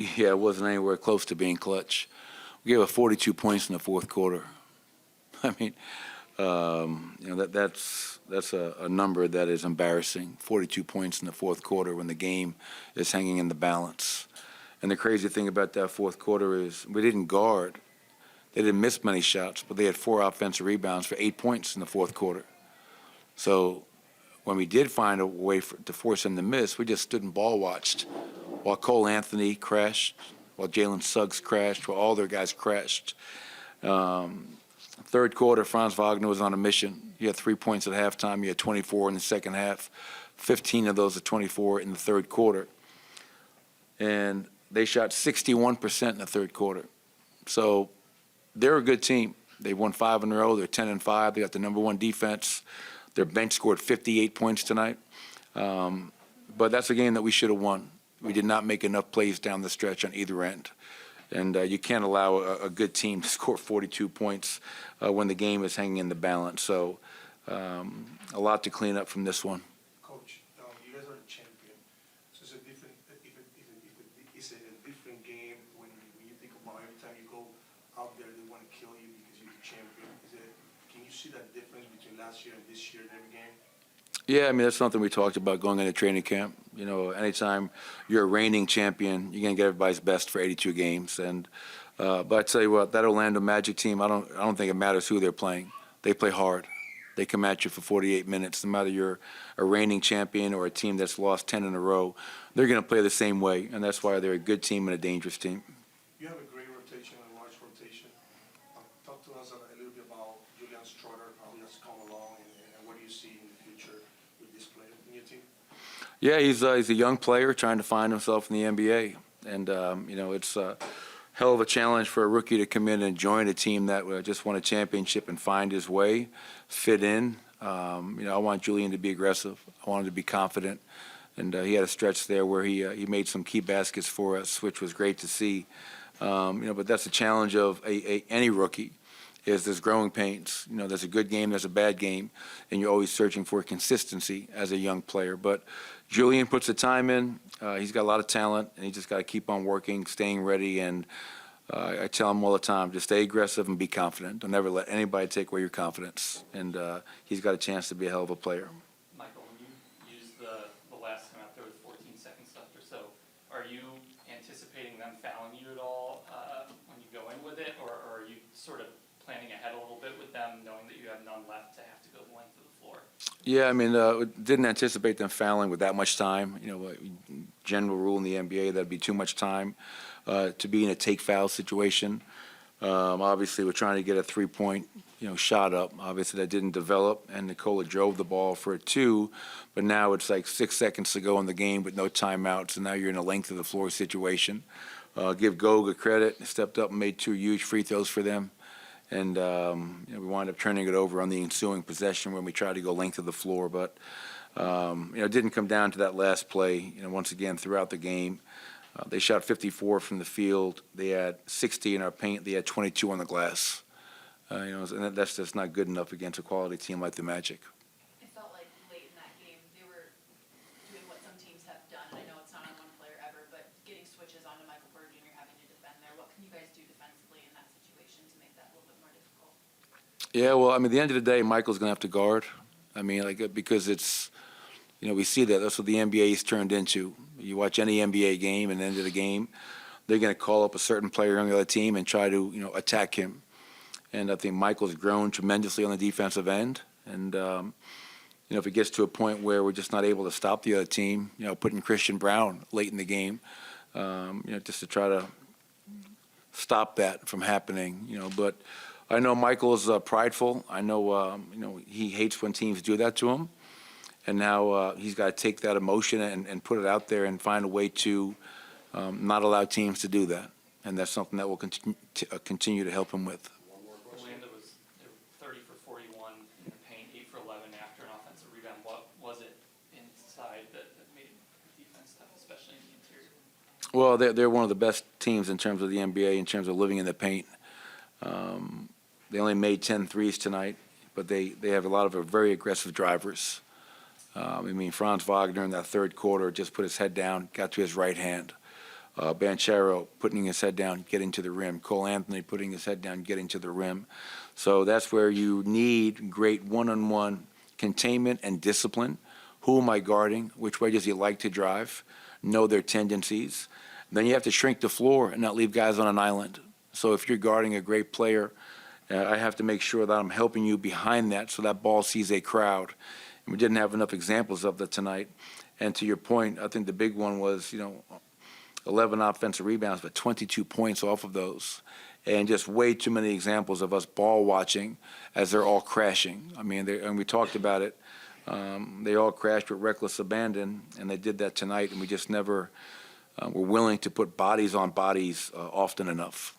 Yeah, it wasn't anywhere close to being clutch. We gave up 42 points in the fourth quarter. I mean, that's a number that is embarrassing. 42 points in the fourth quarter when the game is hanging in the balance. And the crazy thing about that fourth quarter is we didn't guard. They didn't miss many shots, but they had 4 offensive rebounds for 8 points in the fourth quarter. So when we did find a way to force them to miss, we just stood and ball watched while Cole Anthony crashed, while Jalen Suggs crashed, while all their guys crashed. Third quarter, Franz Wagner was on a mission. He had 3 points at halftime. He had 24 in the second half, 15 of those at 24 in the third quarter. And they shot 61% in the third quarter. So they're a good team. They won 5 in a row. They're 10-5. They got the #1 defense. Their bench scored 58 points tonight. But that's a game that we should have won. We did not make enough plays down the stretch on either end. And you can't allow a good team to score 42 points when the game is hanging in the balance. So a lot to clean up from this one. Coach, you guys are the champion. So it's a different, it's a different game when you think about every time you go out there, they want to kill you because you're the champion. Can you see that difference between last year and this year in every game? Yeah, I mean, that's something we talked about going into training camp. You know, anytime you're a reigning champion, you're going to get everybody's best for 82 games. And but I tell you what, that Orlando Magic team, I don't think it matters who they're playing. They play hard. They come at you for 48 minutes. No matter you're a reigning champion or a team that's lost 10 in a row, they're going to play the same way. And that's why they're a good team and a dangerous team. You have a great rotation and a large rotation. Talk to us a little bit about JulianThornton, how he has come along, and what do you see in the future with this player in your team? Yeah, he's a young player trying to find himself in the NBA. And, you know, it's a hell of a challenge for a rookie to come in and join a team that just won a championship and find his way, fit in. You know, I want Julian to be aggressive. I want him to be confident. And he had a stretch there where he made some key baskets for us, which was great to see. You know, but that's the challenge of any rookie. Is there's growing pains. You know, there's a good game, there's a bad game, and you're always searching for consistency as a young player. But Julian puts the time in. He's got a lot of talent, and he just got to keep on working, staying ready. And I tell him all the time, just stay aggressive and be confident. Don't ever let anybody take away your confidence. And he's got a chance to be a hell of a player. Michael, when you used the last time out there with 14 seconds left or so, are you anticipating them fouling you at all when you go in with it, or are you sort of planning ahead a little bit with them, knowing that you have none left to have to go the length of the floor? Yeah, I mean, didn't anticipate them fouling with that much time. You know, general rule in the NBA, that'd be too much time to be in a take foul situation. Obviously, we're trying to get a 3-point, shot up. Obviously, that didn't develop, and Nikola drove the ball for a 2, but now it's like 6 seconds to go in the game with no timeouts, and now you're in a length of the floor situation. Give Goga credit, stepped up and made 2 huge free throws for them. And we wound up turning it over on the ensuing possession when we tried to go length of the floor. But, it didn't come down to that last play. Once again, throughout the game, they shot 54 from the field. They had 60 in our paint. They had 22 on the glass. And that's just not good enough against a quality team like the Magic. It felt like late in that game they were doing what some teams have done. I know it's not on one player ever, but getting switches onto Michael Porter Jr., having to defend there. What can you guys do defensively in that situation to make that a little bit more difficult? Yeah, well, I mean, at the end of the day, Michael's going to have to guard. I mean, because it's, we see that. That's what the NBA has turned into. You watch any NBA game, and at the end of the game, they're going to call up a certain player on the other team and try to, attack him. And I think Michael's grown tremendously on the defensive end. And, if it gets to a point where we're just not able to stop the other team, putting Christian Brown late in the game, just to try to stop that from happening, But I know Michael's prideful. I know, he hates when teams do that to him. And now he's got to take that emotion and put it out there and find a way to not allow teams to do that. And that's something that we'll continue to help him with. Orlando was 30 for 41 in the paint, 8 for 11 after an offensive rebound. What was it inside that made defense tough, especially in the interior? Well, they're one of the best teams in terms of the NBA, in terms of living in the paint. They only made 10 threes tonight, but they have a lot of very aggressive drivers. Franz Wagner in that third quarter just put his head down, got to his right hand. Banchero putting his head down, getting to the rim. Cole Anthony putting his head down, getting to the rim. So that's where you need great one-on-one containment and discipline. Who am I guarding? Which way does he like to drive? Know their tendencies. Then you have to shrink the floor and not leave guys on an island. So if you're guarding a great player, I have to make sure that I'm helping you behind that so that ball sees a crowd. And we didn't have enough examples of that tonight. And to your point, I think the big one was, 11 offensive rebounds, but 22 points off of those. And just way too many examples of us ball watching as they're all crashing. I mean, and we talked about it. They all crashed with reckless abandon, and they did that tonight, and we just never were willing to put bodies on bodies often enough.